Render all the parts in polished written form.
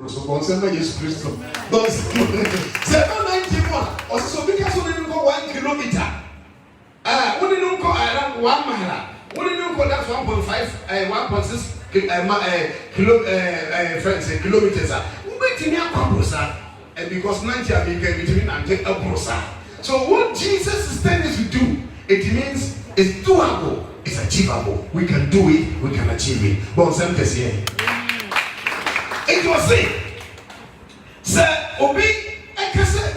So concern Jesus Christ. But 791 or so because we didn't go 1 kilometer. We didn't go around 1 mile. We didn't go that 1.5 1.6 kilometers. We went in here and because 90 are between and take a brosa. So what Jesus is telling us to do, it means it's doable, it's achievable. We can do it, we can achieve it. But some can say it was it. Sir, Obi, I can say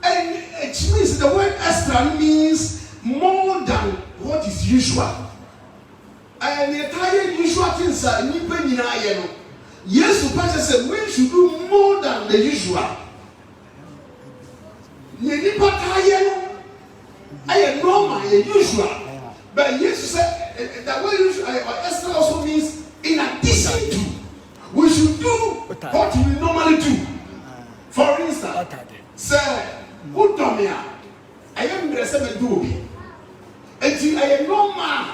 and it means the word extra means more than what is usual. And the entire usual things are yes, the pastor said we should do more than the usual. I am normal, usual. But Jesus said that word usual extra also means in addition to. We should do what we normally do. For instance, say, who told me I am the same doing. And I am normal.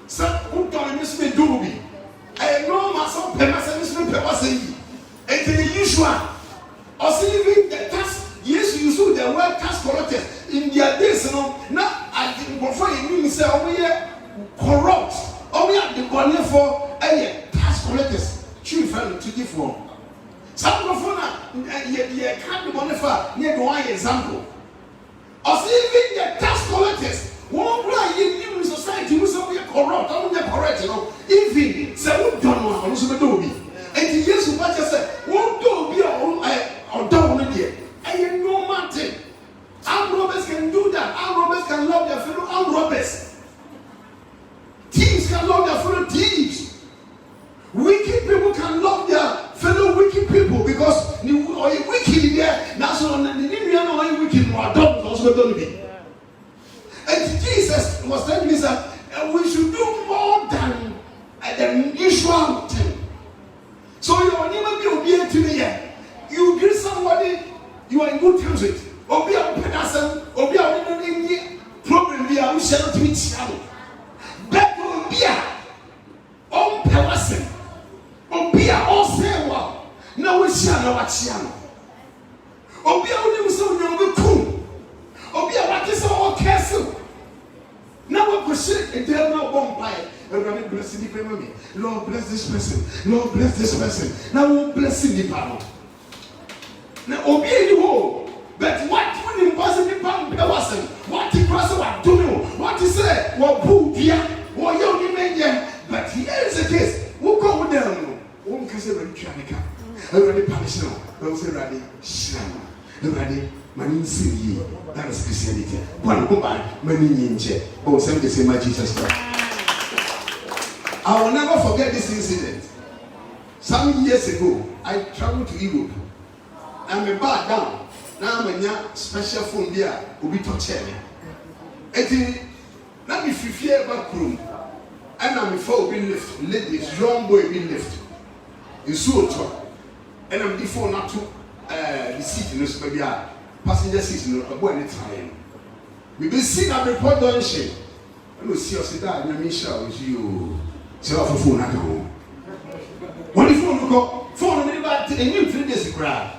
Some who told me Miss Medubi. I am normal, some Miss Medubi. And the usual. Or even the tax, yes, you saw the word tax collectors in their days. Now, I think before you mean, say, oh, we are corrupt. Oh, we are the money for tax collectors. Chief and to give one. Some of them can't be money for near one example. Or even the tax collectors. One guy in society who say we are corrupt, or we are correct, you know. Even say we don't know how to do it. And the years who just said, won't do be or don't want it. And you know nothing. Armed robbers can do that. Armed robbers can love their fellow armed robbers. Thieves can love their fellow thieves. Wicked people can love their fellow wicked people because the wicked there, that's not the wicked also going to be. And Jesus was telling me that we should do more than the usual thing. So you will never be obedient to me. You greet somebody you are in good terms with. Or be a person, or be a problem, we are shall not meet. That will be a own person. Obia all say well. No we shall know what she know. Obia only so young cool. Obia what is all castle. Now we push it and tell no bonfire. Lord bless the family. Lord bless this person. Lord bless this person. Now we bless the power. Now obia you whole. But what when the person the person what the person was doing, what he said, what boo dear, what you mean, but here is the case. Who go down? One can say, Ranika, already punished now. Don't say, Raddy, Sham, Raddy, Manin that is Christianity. One go by, Manin Jet, or some the same Jesus Christ. I will never forget this incident. Some years ago, I traveled to Europe. I'm a bar down. Now I'm a special phone there, will be touching. Now if you fear back room, and I'm before being lift, ladies, young boy being lift. In Suoto, and I'm before not to the seat in this maybe passenger seat in a boy time. We be seen a report on shame. And we see us that and Michelle with you. So off a phone at home. When the phone go, phone me back to a new 3 days grab.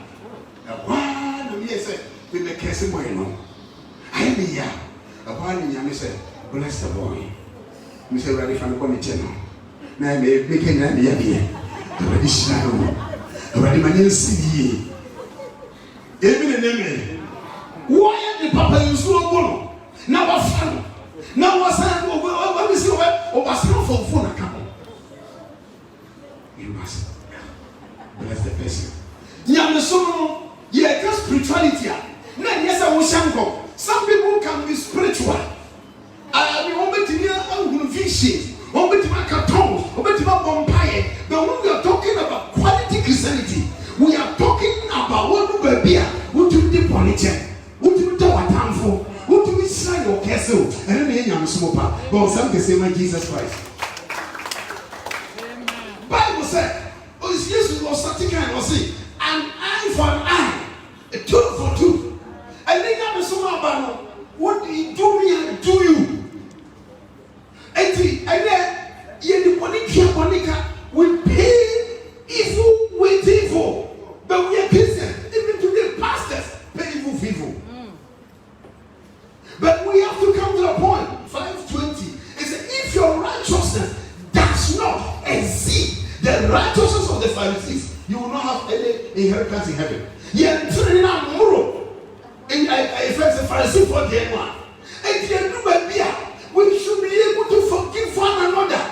Now one year said, with the case boy no. I am here. A one in Yami said, bless the boy. Mr. Raddy from the committee. Now I may make an idea. Already shadow. Already my name CD. Even the name. Why the papa you so bon? Now what's fun? Now what's that? What is your way? Or what's not for phone account? You must bless the person. Yeah, so yeah, just spirituality. Now, yes, I will shango. Some people can be spiritual. I mean, one bit in your vision. One bit in my cartons. One bit in my vampire. But when we are talking about quality Christianity, we are talking about what we be, what you do politics, what you do what time for, what you sign your castle, and then you smoker. But some can say, my Jesus Christ. Bible said, oh, Jesus was such a kind of say, an eye for an eye, a tooth for tooth. And then you have some about what do you do me and do you? And then you the Monica will pay evil with evil. will not have any inheritance in heaven. Yet, turning out more in a Pharisee for the one. And we should be able to forgive one another.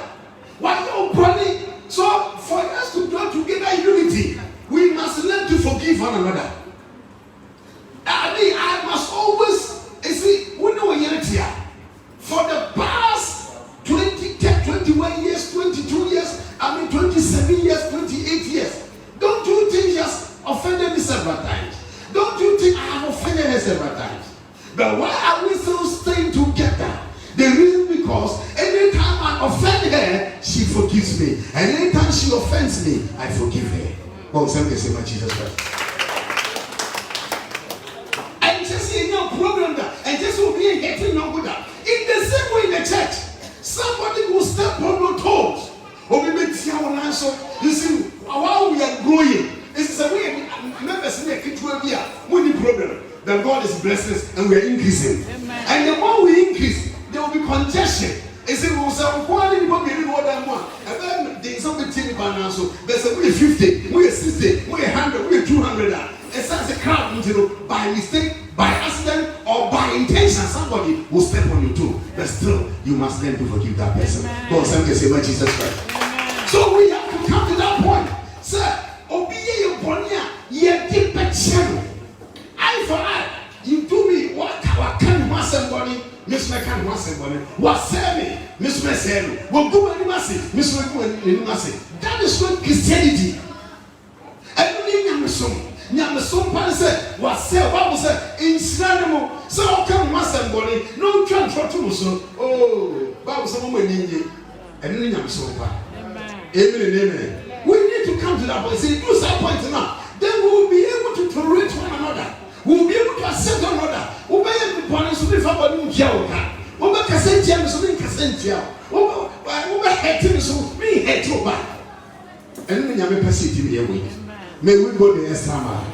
Why no brother? So, for us to go together in unity, we must learn to forgive one another. I must always, you see, we know unity. For the past 21 years, 22 years, 27 years, 28 years, don't you think he has offended me several times? Don't you think I have offended her several times? But why are we still staying together? The reason because anytime I offend her, she forgives me. And anytime she offends me, I forgive her. Oh, somebody say my Jesus Christ. And just in your program that, and just will be getting no good. In the same way in the church, somebody will step on your toes. Or maybe you see, while we are growing, it's a way members make it to a year. When the problem, that God is blessing us and we are increasing. Amen. And the more we increase, there will be congestion. It's a quality more than one. And then there's something about now. So there's a 50, we are 60, we are 100, we are 200. It's such a crowd, by mistake, by accident, or by intention. Somebody will step on you too. But still, you must learn to forgive that person. God, somebody say, Jesus Christ. Amen. So we have to come to that point. Sir, obey your bonia, ye keep a channel. Eye for eye. You do me what can you somebody? Miss McCann was somebody. What say me? Miss Messel. Well, go and mercy. Miss McCann. That is what Christianity. And you Nyamesum pan said, what said, Bible said, in Sinamo, so come somebody, no transfer to so. Oh, Bible said, and then Nyamesum pan. Amen. We need to come to that point. See, do some point now. Then we will be able to tolerate one another. We will be able to accept one another. We will be able to punish somebody in jail. We will be cassette jail, so we cassette jail. We will be hating, so we hate you back. And then Nyamesum to be away. May we go the extra mile.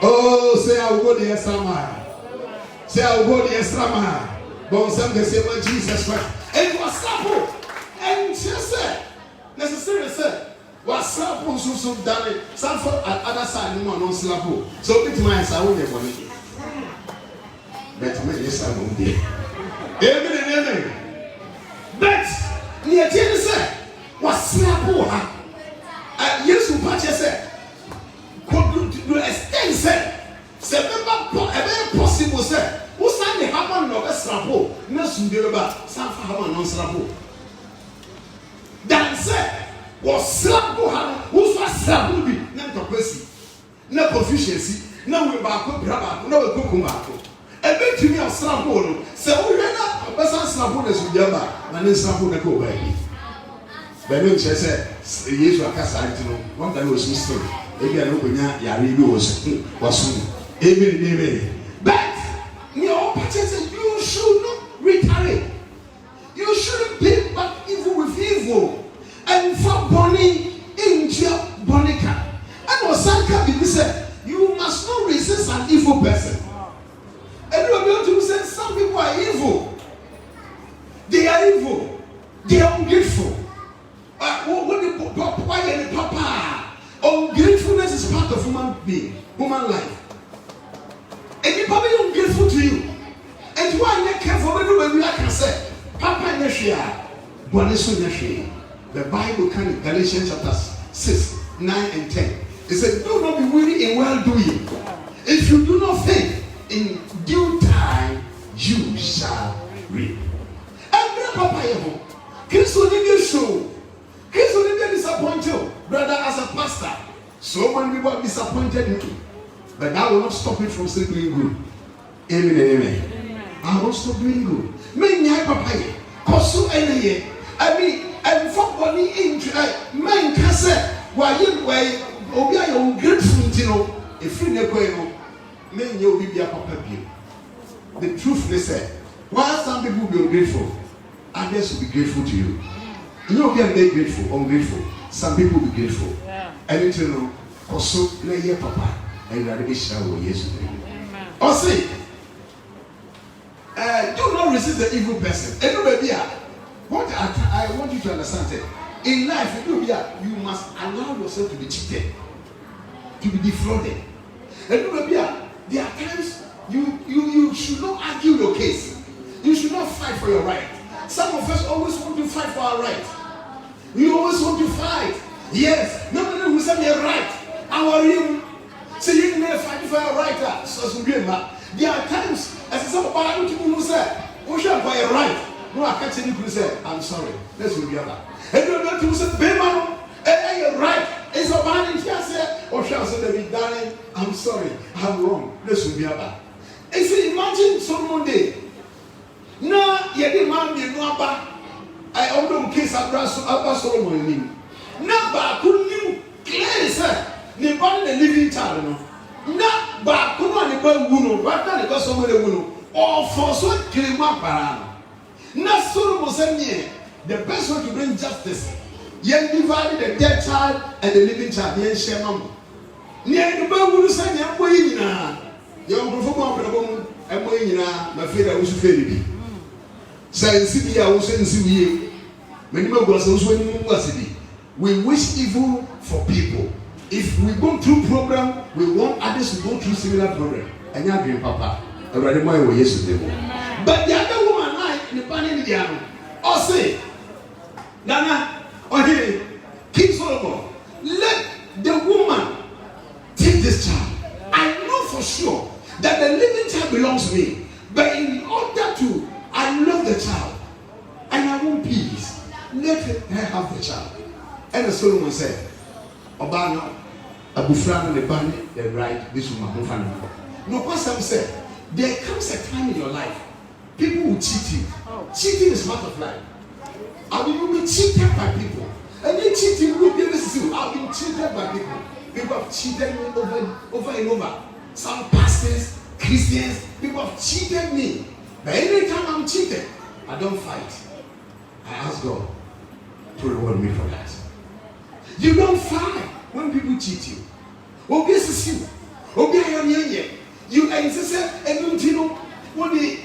Oh, say I will go the extra mile. Say I will go the extra mile. But some they say, well, Jesus Christ. And it was simple. And she said, necessarily said, was simple, so done it. Some for other side, no one knows slappo. So it's my son, I will never make it. But me, yes, I won't be. Amen and amen. But, near Jenny said, was slappo. Yes, who purchased it. To extend say remember possible say who stand the hammer no strapo na sundeba san fa hammer no strapo dan say was strapo ha who so strapo bi na ntopasi na proficiency na we ba ko braba na we ko ba ko e betumi o strapo no say wo hwe na obesa strapo na sundeba na ne strapo na ko ba yi be no che say Yesu akasa antino one that was story. Maybe I don't know Yari was. Amen. But you should not retaliate. You shouldn't pay back evil with evil. And for Bonnie, Angel Bonica. And Osaka said, you must not resist an evil person. And you are going to say some people are evil. They are evil. They are ungrateful. What the Papa? Ungratefulness is part of human life. And you probably ungrateful to you. And why you careful when I can say, Papa Neshia, Bonesu Neshia. The Bible can in Galatians chapter 6, 9 and 10. It said, do not be weary in well doing. If you do not faint, in due time you shall reap. Every Papa Yeho, Christo did show. Christo did disappoint you. Brother, as a pastor, so many people are disappointed in you. But that will not stop it from still doing good. Amen and amen. I will stop doing good. Many papaya, Kosu any. I mean, and for body in man can say, why you way, Obia, you're grateful, you know, if you never know, men you'll be a papa. The truth they say, while some people will be ungrateful, others will be grateful to you. You know, be grateful, ungrateful. Some people will be grateful. And you know, also, lay papa, and rather be sure yes. Or say, do not resist the evil person. Everybody, what I want you to understand is, in life, you must allow yourself to be cheated. to be defrauded. And maybe there are times you should not argue your case. You should not fight for your right. Some of us always want to fight for our right. You always want to fight. Yes. No, who said you're right. Our you. So you never fight for your right. So there are times, as some of people say, we should for your right. No, I can't tell you to say, I'm sorry. Let's be other. And you're not to say, Bema, you're right. It's a man in here say, or shall say, darling, I'm sorry. I'm wrong. Let's be other. And so imagine someone day. No, you didn't mind me, no, I own case Abba Solomon. No, but couldn't you clearly say, the body the living child, no, but come on, the boy wound, but not the person with a wound, or for so killing my parana. Not Solomon said me, the best way to bring justice. Yet divided the dead child and the living child, the share mum. Near the boy would say, I'm waiting now. Young performer, I'm waiting now, my fear I was fairly. Say, City, I was in City. Many members also in university. We wish evil for people. If we go through program, we want others to go through similar program. And you're doing Papa. I read my way yesterday. But the other woman, like in the panel, or say, Nana, or here, King Solomon, let the woman take this child. I know for sure that the living child belongs to me. But in order to, I love the child and I want peace. Let her have the child. And the Solomon said, Obana, Abufran and the Bani, the right, this woman, no person said, there comes a time in your life, people will cheat you. Cheating is part of life. I mean, you'll be cheated by people. And then cheating will be able to see, I've been cheated by people. People have cheated me over and over. Some pastors, Christians, people have cheated me. But anytime I'm cheated, I don't fight. I ask God to reward me for that. You don't fight when people cheat you. You insist and you know what they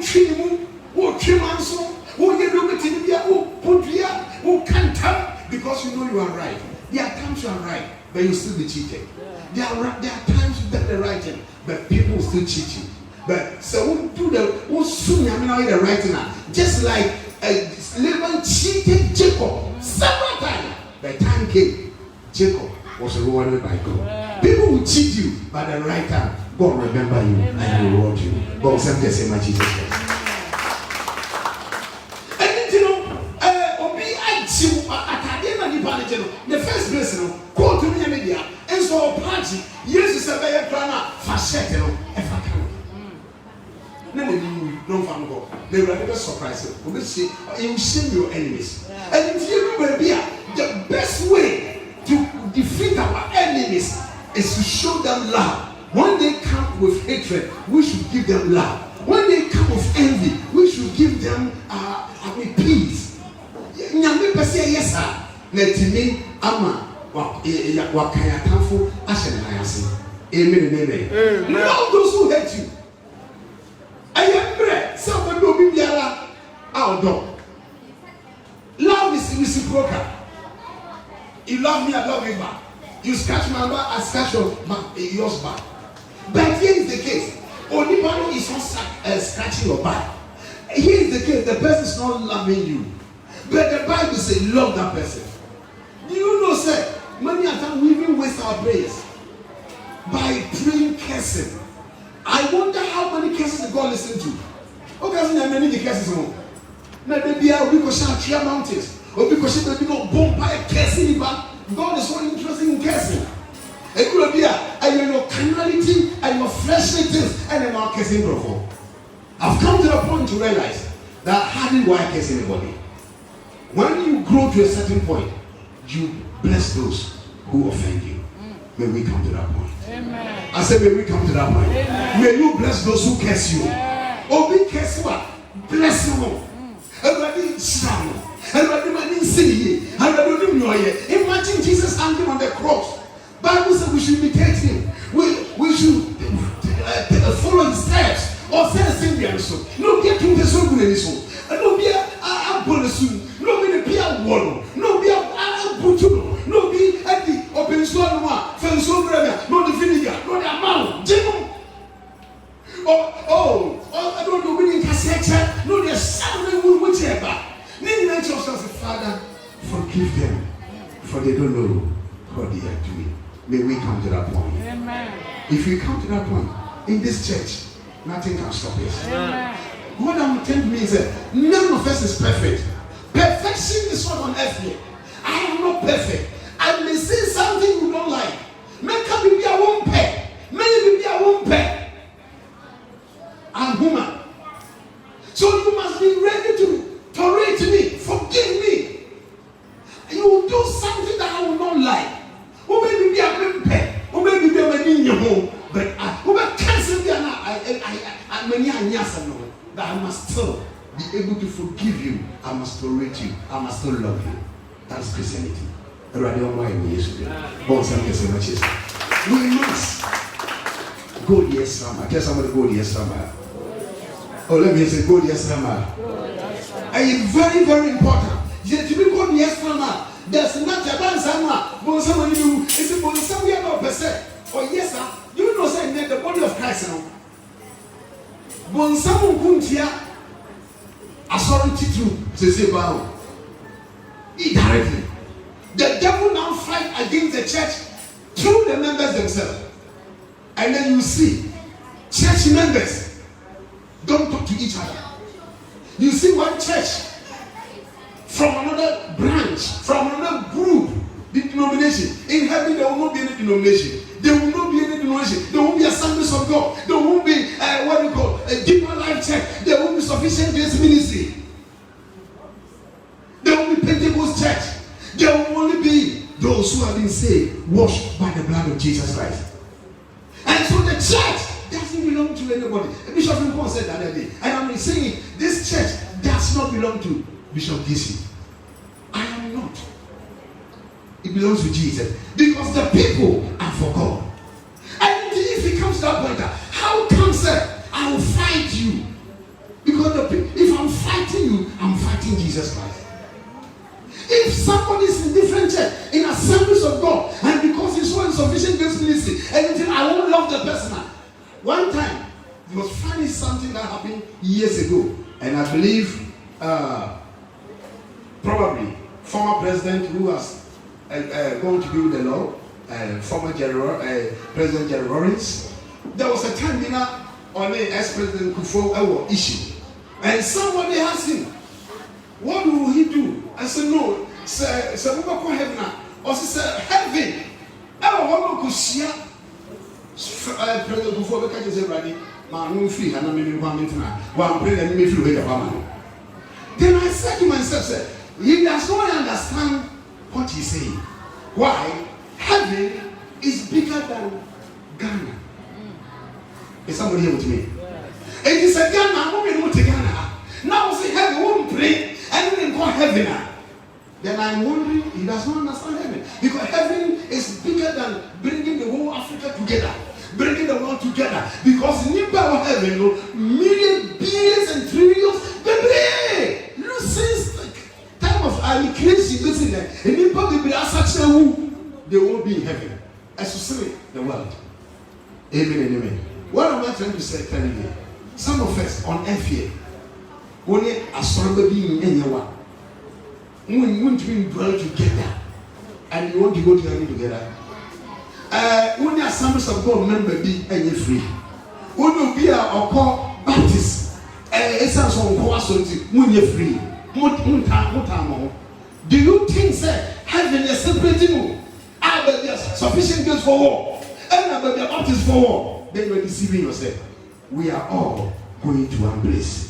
treat you, what treat manso, what you do with India, who can't tell because you know you are right. There are times you are right, but you still be cheated. There are times you get the right thing, but people still cheat you. But so we do the soon I mean the right now. Just like Laban cheated Jacob several times. The time came, Jacob was rewarded by God. People will cheat you, but at the right time, God will remember you and will reward you. God sent the same as Jesus Christ. And you know, the first place, go to the media, and so a party, yes, is a very planner, fashion, and no fan go. They will never surprise you. We see you shame your enemies. And if you will be the best way to defeat our enemies is to show them love. When they come with hatred, we should give them love. When they come with envy, we should give them peace. Nyame pese yes sir. Letimi ama wakaya tanfo ashe na yase. Amen and amen. Love those who hate you. I am bread. Somebody will be out door. Love is reciprocal. You love me, I love you back. You scratch my back, I scratch yours back. But here is the case. Only is not scratching your back. Here is the case. The person is not loving you. But the Bible says love that person. Do you know, sir? Many times we even waste our prayers by praying cursing. I wonder how many cases God listen to. Okay, so many cases. Now maybe I will go shout mountains. Or because there be no bomb by cursing. God is so interested in cursing. It could be your carnality and your fleshly things and then our cursing before. I've come to the point to realize that hardly why curse anybody. When you grow to a certain point, you bless those who offend you. May we come to that point. Amen. I said, may we come to that point. Amen. May you bless those who curse you. Or be curse what? Bless them. Everybody shout. Everybody sing. Everybody imagine Jesus hanging on the cross. Bible says we should imitate him. We should follow his steps. Or say the same thing. No, get to the soul. No, be a bonus. No, be a peer wall. No, be a butcher. No, be at the open store. Fenso come to that point. Amen. If we come to that point in this church, nothing can stop us. Amen. What I'm telling you is that none of us is perfect. Perfection is not on earth here. I am not perfect. I may say something you don't like. Make up be a won't pay. Maybe be a won't pay. I'm human. So you must be ready to tolerate me, forgive me. You will do something that I will not like. Who may be a won't pay. Who may be a man in your home. But who may cancel me and that I must still be able to forgive you. I must tolerate you. I must still love you. That's Christianity. We must go the extra mile. Tell somebody go the extra mile. Oh, let me say go the extra mile. And it's very, very important. Yet to be go the extra mile. There's not a band somewhere. But someone you, it's a body somewhere no percent. Oh yes, sir. You know, say the body of Christ now. But someone couldn't hear authority to say bow. Indirectly. The devil now fight against the church through the members themselves. And then you see church members don't talk to each other. You see one church from another branch, from another group, the denomination. In heaven there will not be any denomination. There will not be any denomination. There won't be assemblies of God. There won't be what you call a deeper life church. There won't be sufficient grace ministry. There will be Pentecost church. There will only be those who have been saved, washed by the blood of Jesus Christ. And so the church doesn't belong to anybody. Bishop Paul said that other day. And I'm saying this church does not belong to Bishop DC. I am not. It belongs to Jesus. Because the people are for God. And if it comes to that point, how comes that I will fight you? Because if I'm fighting you, I'm fighting Jesus Christ. If somebody is in different church, in assemblies of God, and because he's so insufficient grace ministry, and I won't love the person. One time, it was funny something that happened years ago, and I believe probably former president who was going to be with the law, former President Jerry Lawrence. There was a time on the ex-president Kufuor issue, and somebody asked him, what will he do? I said, no. Say, we go to heaven now. Or she said, heaven. I want to share. President Kufuor, because he's ready. Man, no free. And I'm maybe 1 minute now. One prayer and me feel like a family. Then I said to myself, he does not understand what he's saying. Why? Heaven is bigger than Ghana. Is somebody here with me? It is a Ghana. I'm not to Ghana. Now say heaven won't pray. And then call heaven. Then I'm wondering, he does not understand heaven. Because heaven is bigger than bringing the whole Africa together, bringing the world together. Because in the heaven, millions, billions, and trillions, since the time of creation, listen, they won't be in heaven. As you see the world. Amen and amen. What am I trying to say? Telling you, some of us on earth here. Only a strong being in anyone. When you want to dwell together and you want to go to heaven together. Only assemblies of God member be any free. Only be a call Baptist. Essence on Coasonti when you're free. Do you think that heaven is separating? I bet there's sufficient grace for war. And I bet the Baptist for war. Then you're deceiving yourself. We are all going to one place.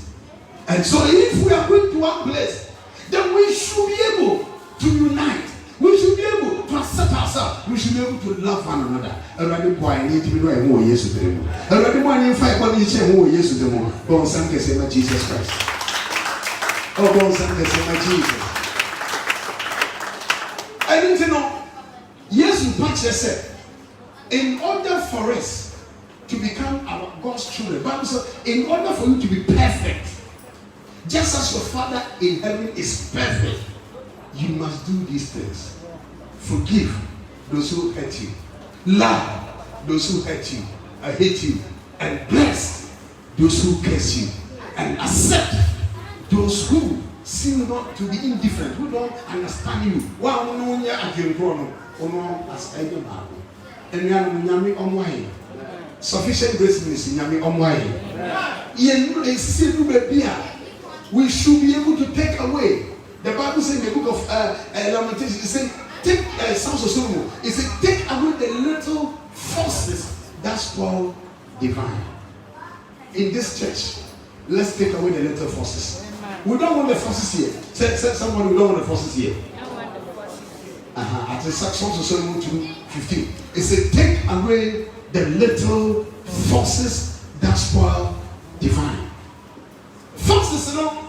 And so if we are going to one place, then we should be able to unite. We should be able to accept ourselves. We should be able to love one another. Already boy need to be doing more yes to them. Already boy need 5 money change more yes to them. Go on some case my Jesus Christ. Oh, go on some case my Jesus. I didn't know. Yes, you patch yourself. In order for us to become our God's children, Bible says, in order for you to be perfect, just as your Father in heaven is perfect, you must do these things. Forgive those who hurt you. Love those who hurt you, hate you. And bless those who curse you. And accept those who seem not to be indifferent, who don't understand you. and Yami Omway. Sufficient grace ministry, Yami Omway. We should be able to take away. The Bible says in the book of Lamentations, it says, take Psalms of Solomon. It says, take away the little forces that spoil divine. In this church, let's take away the little forces. We don't want the forces here. Say someone, we don't want the forces here. At the Psalms of Solomon 2:15, it says, take away the little forces that spoil divine. Forces, you know,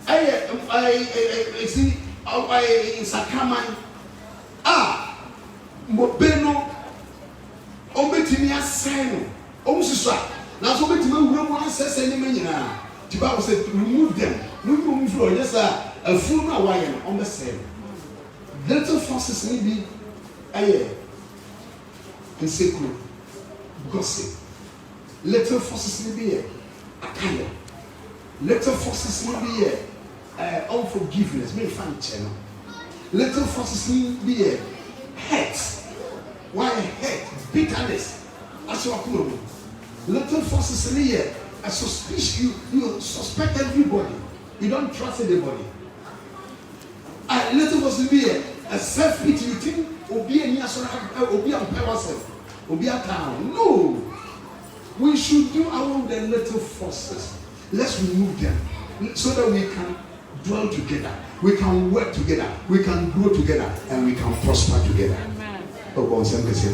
I see in Sacramento. Mobeno, Obetimia Sino, Omusha. Now, so Betima says any man. The Bible said to remove them. Remove floor. Yes, a full Hawaiian on the same. Little forces may be in secret gossip. Little forces may be a kind. Little forces may be unforgiveness. May find channel. Little forces may be a hate. Why hate? Bitterness. That's what I'm doing. Little forces may be a suspicion. You suspect everybody. You don't trust anybody. Little forces may be a self-pity. You think Obi and Yasora, Obi and Pewasel, Obi and town. No. We should do our the little forces. Let's remove them so that we can dwell together, we can work together, we can grow together, and we can prosper together. Amen. Oh God, Jesus.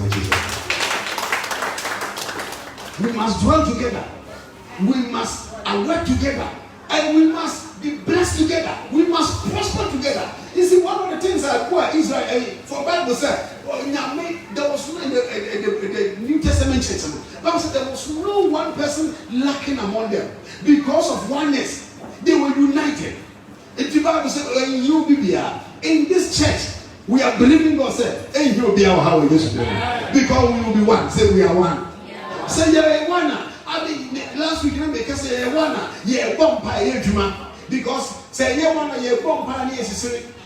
We must dwell together, we must work together, and we must be blessed together. We must prosper together. You see, one of the things that Israel, for Bible said, there was no in the New Testament church. Bible said there was no one person lacking among them because of oneness. They were united. And the Bible said, in this church, we are believing God said, because we will be one. Say we are one. Yeah. Say you're one. I mean, last week I say you're one. Yeah, because say you're one. You're one.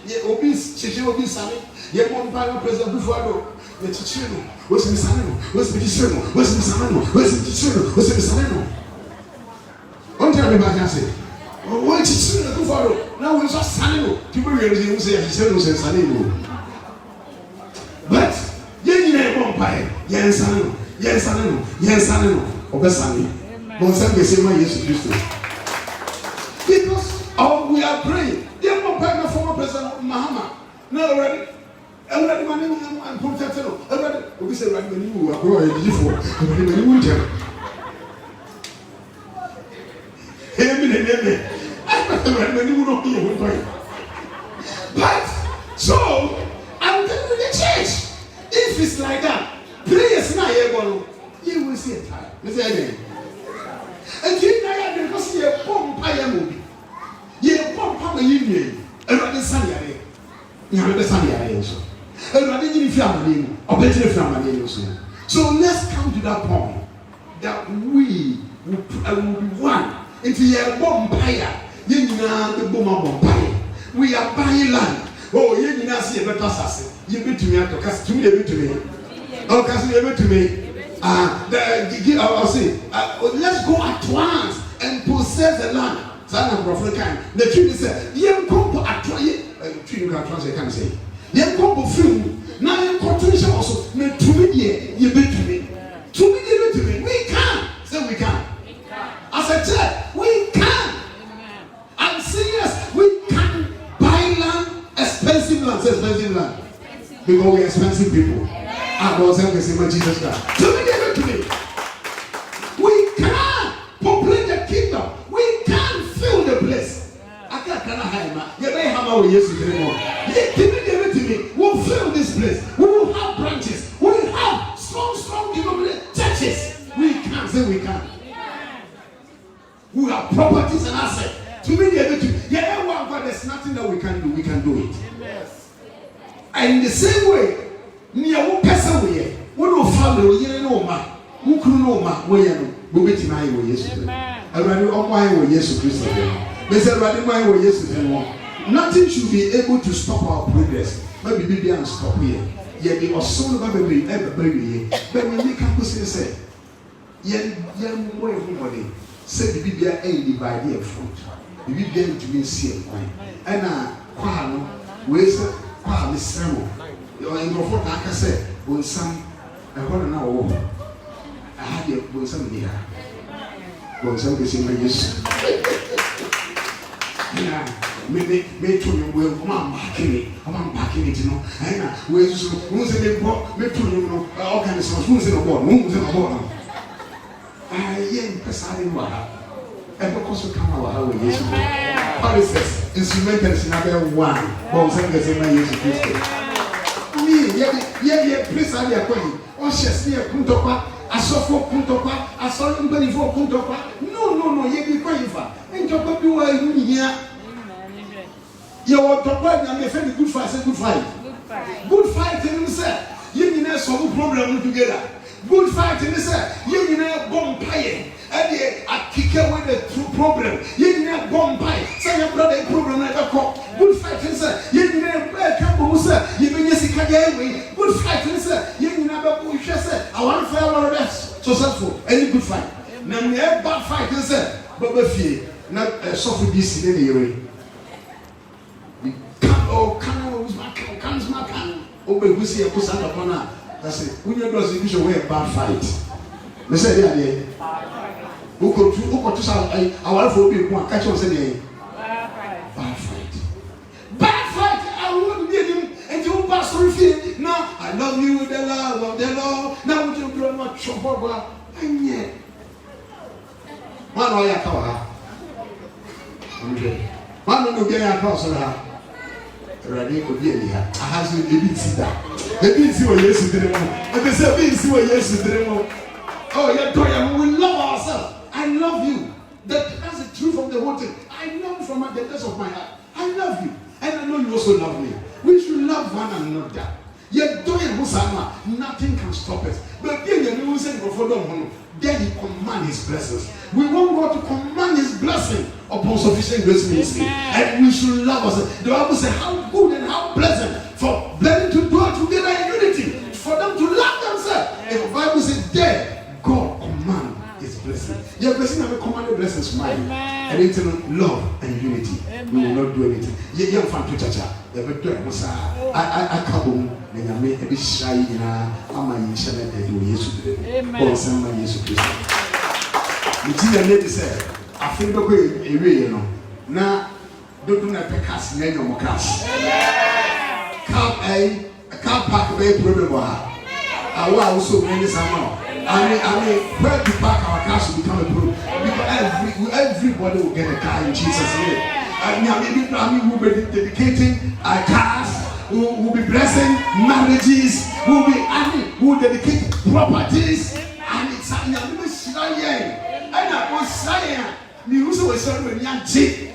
Yeah, obese. She obese. You're one. President Buffalo. The Chichino. What's the Sanano? What's the Chichino? What's the Sanano? What's the Chichino? What's the Sanano? One time I can say. What is it? Now we just Sanino. People really say Chichino and Sanino. But Yen Bompire, Yen Sanino, Yen Sanino, Yen Sanino, Obesani. But some say my Jesus Christ. Because we are praying. Yen Bompire, former President Mahama. No, already. Everybody, my name and protected. Everybody, we say, right when you are growing, before, when you won't tell. Amen. But so I'm telling you the church, if it's like that, prayers not able, you will see a time. And you know because you're bomb pie movie. You're bomb pie union. And what is Sunday? You have the Sunday also. And I didn't family or better family also. So let's come to that point that we will be one. If you are bomb pie, you know the bomb pie. We are buying land. Oh, you did not see a better assassin. You beat me to cast to me. Oh, cast me to me. I'll say, let's go at once and possess the land. Son of African. The tree said, you come to at tree. You can translate, can say. You come to film. Now you continue also. Me to me, you beat me. To me, you beat me. We can. Say we can. As a church, we can. I'm serious. We can buy land, expensive land. Say expensive land. Because we're expensive people. I was saying Jesus Christ. To me, give it to me. We can populate the kingdom. We can fill the place. I can't hide my. You may have our yes anymore. Give it to me. We'll fill this place. We will have branches. We will have strong churches. We can. Say we can. We have properties and assets. To me, give it to me. But there's nothing that we can do. We can do it. And in the same way. Near one person, we don't follow you no man. Who could know ma? We are no waiting. I will yes. I rather on my way, yes, Christ. They said, rather my way, yes. Nothing should be able to stop our progress. Maybe be and stop here. the also baby baby but when we can say yen more everybody say the bibia e divide the fruit the bibia to be see and kwa no we say kwa me semo your microphone aka say bonsam e ho na wo I had the bonsam there bonsam be say my yes me to you will come back in it no and we so who's in the me to you no all kind of who's in the board Pesari wa ebe koso kama wa hawe Yesu what is this instrumentals in abel one bon sanga sema Yesu Kristo ni ye pesari akwani o shesi e kuntokwa asofo kuntokwa asoro mbelifo kuntokwa no ye bi kwaifa ntokwa bi wa nyia ye wo tokwa na me fe good fight in say ye nyina solve problem together good fight in say ye nyina bomb pie and I kick away the true problem. You need bomb pie. Say your brother problem like a cop. Good fighting, sir. You need a couple, sir. You mean yes, good fighting, sir. You need a bush, sir. I want to fail all of this. So selfful. Any good fight. Now we have bad fighting, sir. But fear not suffer this in any way. Comes my can. Oh, we see a person upon her. That's it. When you do this, you wear bad fight. They say, yeah. Who could to say, I want to be one catch on saying, bad fight. I won't get him and you pass through fear. Now, I love you with the love of the Lord. Now, would you grow much trouble? And yet, one way I call her. One will get across her. Ready to be here. I have to be that. The beats you were yesterday. And the service you were yesterday. Oh, yeah, we love ourselves. I love you. That's the truth of the whole thing. I love you from the depths of my heart. I love you. And I know you also love me. We should love one another. Yet nothing can stop it. But then he command his blessings. We want God to command his blessing upon sufficient grace ministry. And we should love us. The Bible says how good and how pleasant for them to dwell together in unity. For them to love themselves. And the Bible says there, God command his blessing. Your blessing have a commanded blessings from mine. And it's love and unity. We will not do anything. Young fan to chacha. I come and I make a bit shy in a man shall do yesterday. Or some man Jesus Christ. The lady said, I feel the way you know. Now, don't know the cast name of cash. A car park away problem. I will also many some. I mean, where to park our cars will become a problem. Because everybody will get a car in Jesus' name. And we'll be dedicating our cars, we'll be blessing marriages, we'll dedicate properties. And it's a and I was saying, you also was saying, young Jay.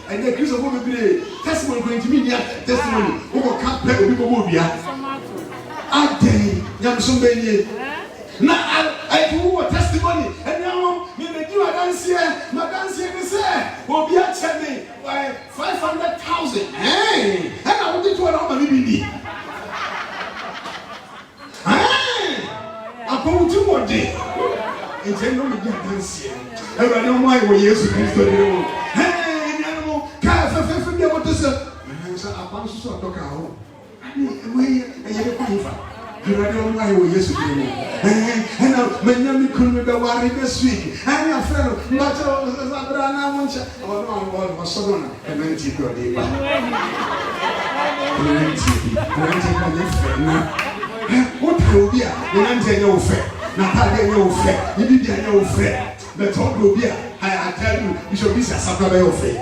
And the Christian will be testimony going to be testimony. Who will come back with people will be I tell you, so many. Now I do a testimony, and now me do a dance here. My dance here is will be at me by 500,000. Hey, and I want to do another baby. Hey, I go to one day. And say no, me dance here. And I don't mind what Jesus Christ do. Hey, animal, can't forget what to say. And so I want to talk about. You don't know why we used to do it. And when you couldn't be worried this week, and your fellow, but I want you. Oh, no, was so on. And then you go deep. What will be? You don't tell your fair. Not your fair. You did your fair. The talk will be. I tell you, you should be a supper of fair.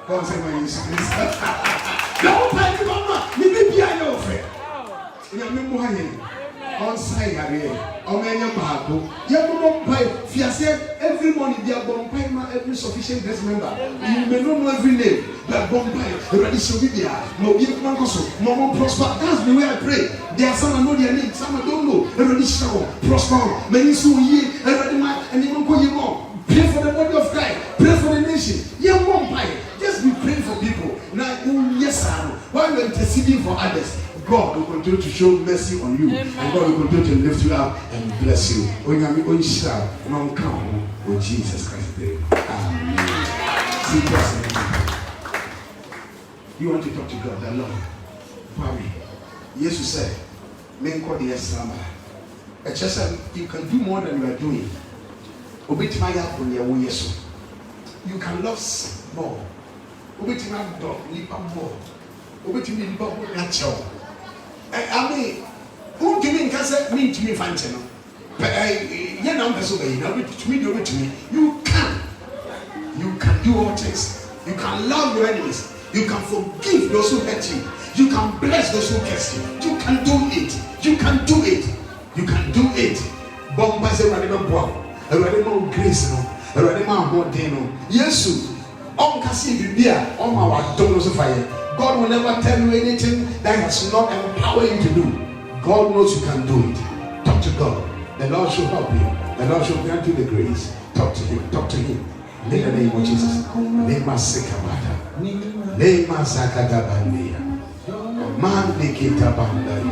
God say my Jesus Christ. The whole time you come, you be behind your friend. You are me mohane. On side here. On many bago. You go buy. Fiase every morning they are going pay every sufficient grace member. You may not know every name, but Bombay, already Shabibia, Mobi Mancoso, Momo Prosper. That's the way I pray. There are some I know their names, some I don't know. Already Shower, Prosper, many so ye, already Mark, and even call you more. Pray for the body of Christ, pray for the nation. Yeah, Bombay, just be praying for people. Now, yes, sir. While you're interceding for others, God will continue to show mercy on you. Amen. And God will continue to lift you up and bless you. When you are shout, non count with Jesus Christ. Amen. You want to talk to God, the Lord. Mommy, yes, you said, men call the Islam. It's just you can do more than you are doing. Obit my up on your way. You can love more. Obit my dog, leap up more. Obit me, natural. I mean, who do you mean can say me to me functional? But you know, you can do all things. You can love your enemies. You can forgive those who hurt you. You can bless those who curse you. You can do it. You can do it. You can do it. Bombas a grace no. Yes, God will never tell you anything that has not empowered you to do. God knows you can do it. Talk to God. The Lord shall help you. The Lord shall grant you the grace. Talk to Him. Talk to Him. In the name of Jesus. Lema sekamata. Lema sakagabandia. Mandikita bandai.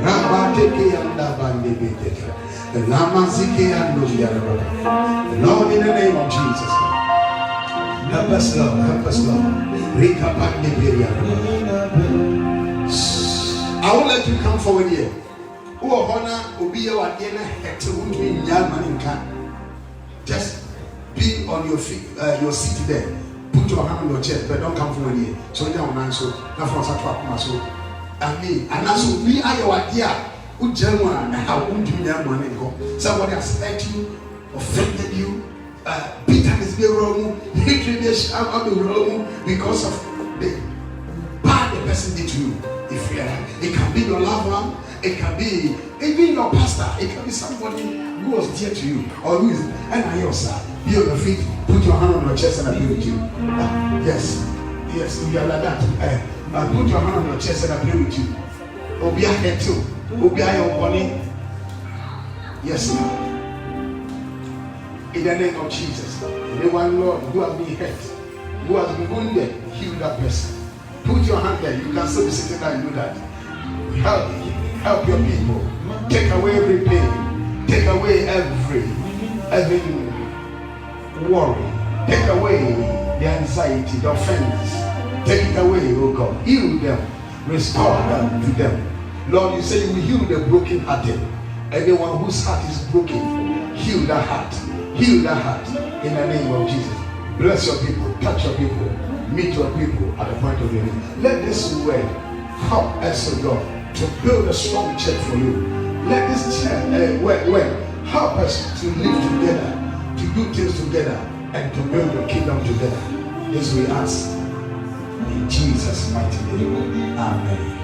Rabateke anda bandibiteka. The Lama zike ando yarababa. Lord, in the name of Jesus. Help us, Lord. Help us, Lord. I will let you come forward here. Just be on your feet, your seat there. Put your hand on your chest, but don't come forward here. So down and so. Now from so. I mean, and also we are your idea. Somebody has hurt you, offended you. Bitterness be wrong, hatred be wrong because of the bad the person did to you. If it can be your loved one, it can be even your pastor, it can be somebody who was dear to you or who is and I yourself. Be on your feet, put your hand on your chest and I pray with you. Yes, you are like that. Put your hand on your chest and I pray with you. Obia head too. Obia your body. Yes, Lord. In the name of Jesus, anyone, Lord, who has been hurt, who has been wounded, heal that person. Put your hand there. You can still be sitting there and do that. Help your people. Take away every pain. Take away every worry. Take away the anxiety, the offense. Take it away, oh God. Heal them. Restore them to them. Lord, you say you will heal the broken-hearted. Anyone whose heart is broken, heal that heart. Heal that heart in the name of Jesus. Bless your people, touch your people, meet your people at the point of your need. Let this word help us, oh God, to build a strong church for you. Let this word help us to live together, to do things together, and to build your kingdom together. This we ask in Jesus' mighty name. Amen.